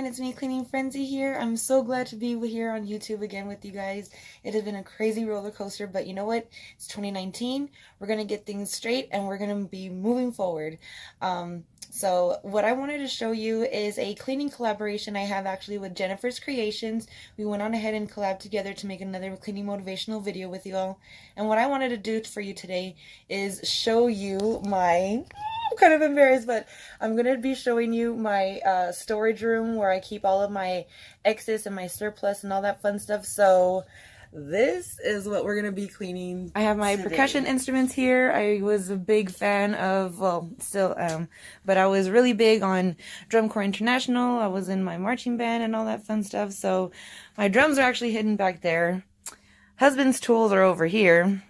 it's me, CleaningFriend-Z here. I'm so glad to be here on YouTube again with you guys. It has been a crazy roller coaster, but you know what? It's 2019. We're going to get things straight and we're going to be moving forward. So what I wanted to show you is a cleaning collaboration I have actually with Jennifer's Kreations. We went on ahead and collabed together to make another cleaning motivational video with you all. And what I wanted to do for you today is show you my... I'm kind of embarrassed, but I'm going to be showing you my storage room where I keep all of my excess and my surplus and all that fun stuff. So this is what we're going to be cleaning. I have my percussion instruments here. I was a big fan of, well, still am, but I was really big on Drum Corps International. I was in my marching band and all that fun stuff. So my drums are actually hidden back there. Husband's tools are over here.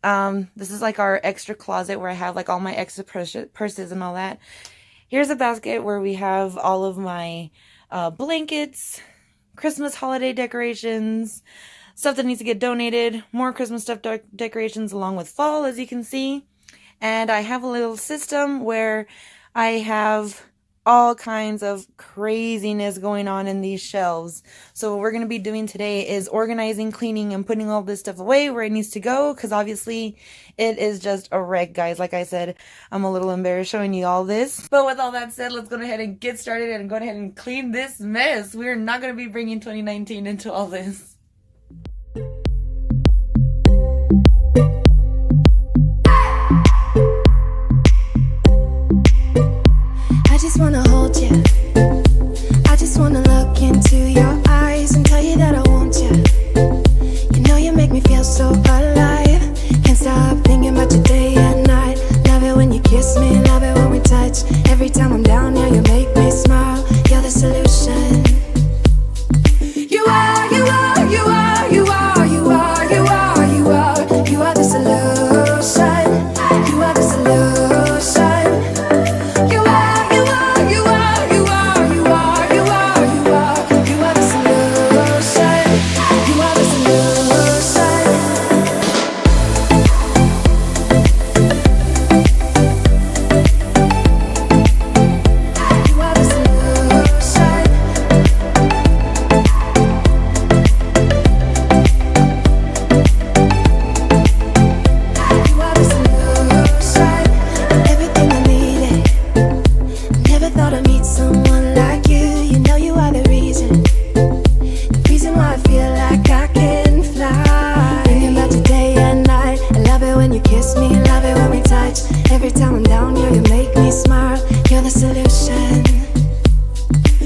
This is like our extra closet where I have like all my extra purses and all that. Here's a basket where we have all of my blankets, Christmas holiday decorations, stuff that needs to get donated, more Christmas stuff decorations along with fall, as you can see. And I have a little system where I have all kinds of craziness going on in these shelves. So what we're going to be doing today is organizing, cleaning, and putting all this stuff away where it needs to go, because obviously it is just a wreck, guys. Like I said, I'm a little embarrassed showing you all this. But with all that said, let's go ahead and get started and go ahead and clean this mess. We're not going to be bringing 2019 into all this. I just wanna hold you. I just wanna look into your eyes and tell you that I want you. You know you make me feel so alive. Can't stop thinking about you day and night. Love it when you kiss me, love it when we touch. Every time I'm down here, you make me smile. You're the solution. You are, you are, you are, you are, you are, you are, you are. You are the solution. You are the solution. Every time I'm down here, you make me smile. You're the solution.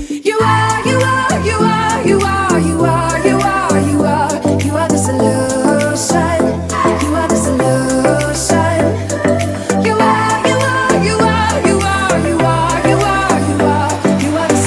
You are, you are, you are, you are, you are, you are, you are. You are the solution. You are the solution. You are, you are, you are,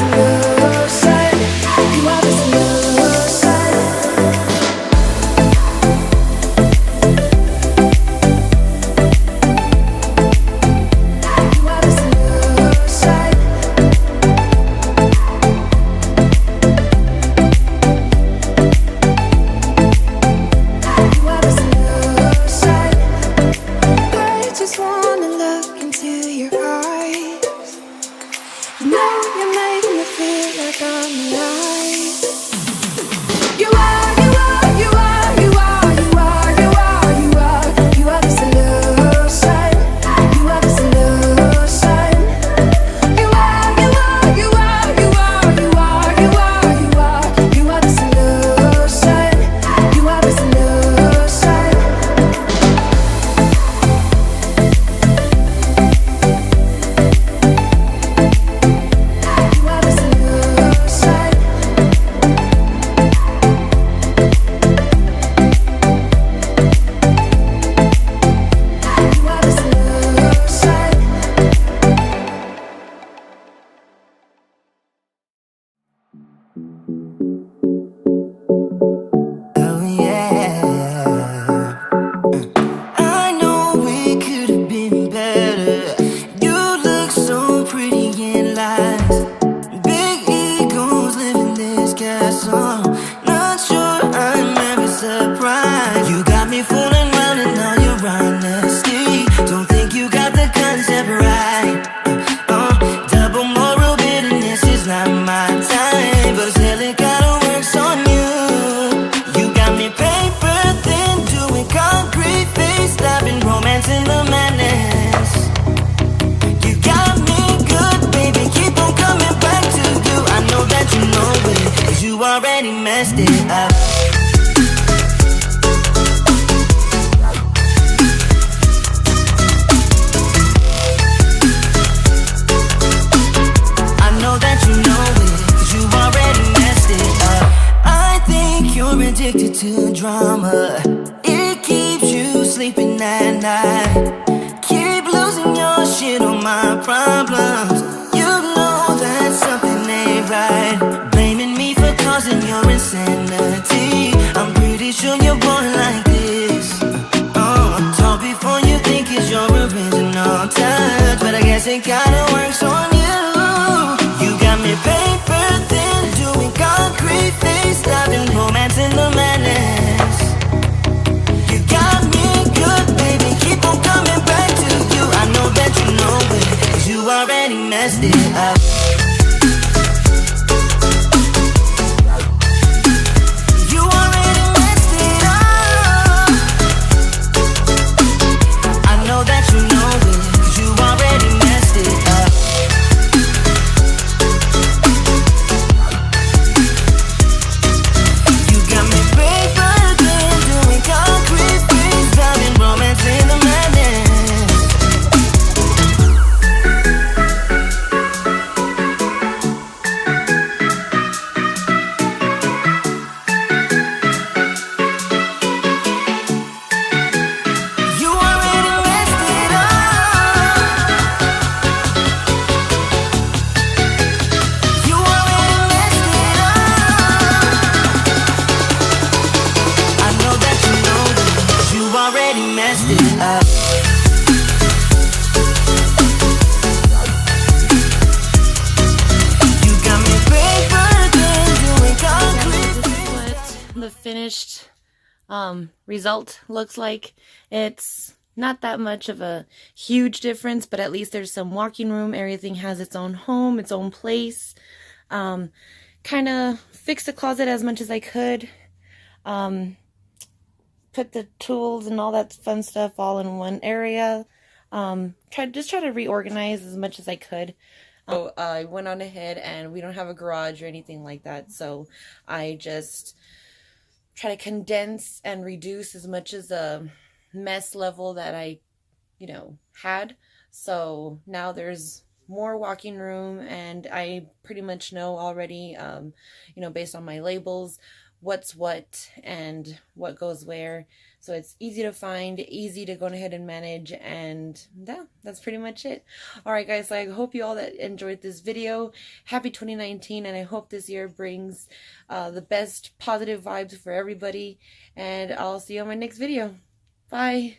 you are, you are, you are, you are. You are the solution. You are the solution. Double moral bitterness is not my time. messed it up. I know that you know it, 'cause you already messed it up. I think you're addicted to drama. It keeps you sleeping at night. Keep losing your shit on my problems. You know that something ain't right. Blaming me for causing your insanity. I'm pretty sure you're born like this. Talk before you think it's your original touch, but I guess it kinda works on you. You got me paper thin, doing concrete face, loving romance in the madness. You got me good, baby, keep on coming back to you. I know that you know it, 'cause you already messed it up. You already messed it up. I know that you know it, 'cause you already messed it up. You got me paper thin, doing concrete things, driving romance in the madness. You already messed it up. You already messed it up. I know that you know it, 'cause you already messed it up. You got me paper thin, doing concrete. This is what the finished result looks like. It's not that much of a huge difference, but at least there's some walking room. Everything has its own home, its own place. Kind of fixed the closet as much as I could. Put the tools and all that fun stuff all in one area. Try to reorganize as much as I could. So I went on ahead, and we don't have a garage or anything like that, so I just try to condense and reduce as much as the mess level that I, had. So now there's more walking room, and I pretty much know already, based on my labels, what's what and what goes where. So it's easy to find, easy to go ahead and manage, and yeah, that's pretty much it. Alright guys, so I hope you all that enjoyed this video. Happy 2019, and I hope this year brings the best positive vibes for everybody, and I'll see you on my next video. Bye!